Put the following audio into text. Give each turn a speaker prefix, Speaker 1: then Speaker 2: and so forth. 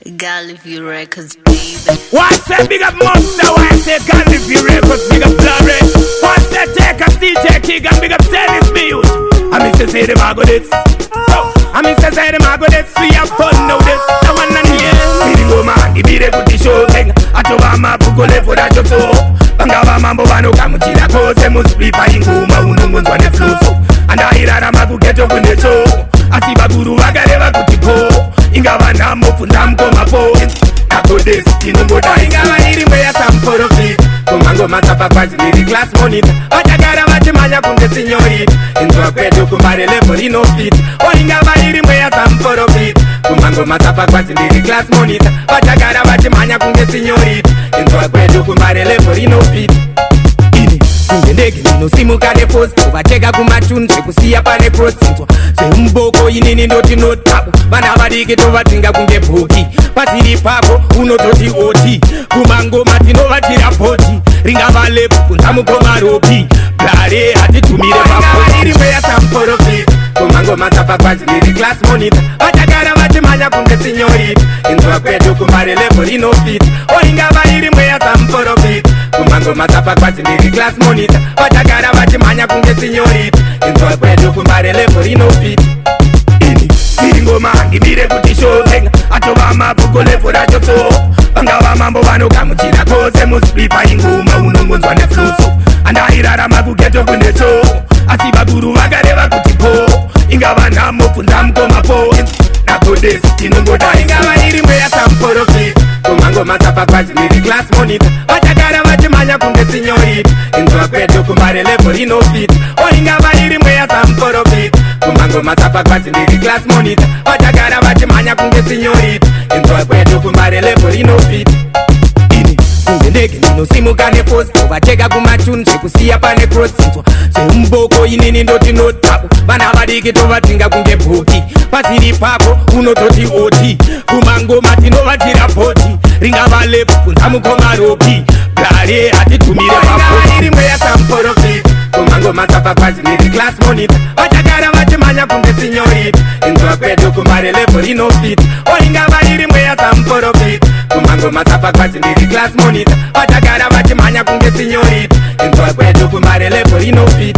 Speaker 1: Gallivy Records, baby.
Speaker 2: One say big up Monster, one say Gallivy Records, big up Glory. One say take a DJ King and big up Dennis Mute. I mean say them I go this. I mean say them I go this. We have fun now this. I want to hear. Feeling go man, ibire kuti show thing. Atoba mapukole for that job. Bangaba mambo bano kamuchira kose musplipa inguma unungunzwa ne fluso. Andahirara makugeto kunecho. Asibaguru wagareva kuti po. Ingaba namopunda mkomapo. Nakodes inungoda ingaba irimwe ya samporofit. Kumango masapa kwaji niri class monitor. Wachagara wachimanya kunge signorit. Inzwa kwetu kumbare level inofit. Ingaba irimwe ya samporofit. Kumango masapa kwaji niri class monitor. Wachagara wachimanya kunge signorit. Inzwa kwetu kumbare level inofit. Ndege nino simu kane post Wacheka kumachunche kusiya pane prositwa Mboko inini ndoti notabu Bana badike tovatinga kunge boki Pasiri pako unototi oti Kumango matino vatira poti Ringa valepu kunzamu komaropi Blare hati tumire vapoti Irimwe ya samporofit Kumango masapa kwaji niri class monitor Wachakara wachimanya kunge signorit Inzwa kwetu kumbare level inofit Ingaba irimwe ya samporofit Kumango masapa kwaji niri class monitor Wachagara wachimanya kunge signorit Inzwa kwetu kumbare level inofit Siringo mangi mire kuti show thing Atoba mapukole for that job so Bangaba mambo bano kamuchira kose musplipa inguma unungunzwa ne fluso Andahirara makugeto kunecho Asibaguru wagareva kuti po Ingaba namopunda mkomapo Nakodes inungoda ingaba irimwe ya samporofit Kumango masapa kwaji niri class monitor Wachagara wachimanya kunge signorit Inzwa kwetu kumbare level inofit Ingaba irimwe ya samporofit Kumango masapa kwaji niri class monitor Wachagara wachimanya kunge signorit Inzwa kwetu kumbare level inofit Ndege nino simu kane post Wacheka kumachunche kusiya pane prositwa Mboko inini ndoti notabu Bana badike tovatinga kunge boki Pasiri pako unototi oti Kumango matino vatira poti Ringa valepu kunzamu komaropi Blare hati tumire vapoti Irimwe ya samporofit Kumango masapa kwaji niri class monitor Wachagara wachimanya kunge signorit Inzwa kwetu kumbare level inofit Ingaba irimwe ya samporofit Kumango masapa kwaji niri class monitor Wachagara wachimanya kunge signorit Inzwa kwetu kumbare level inofit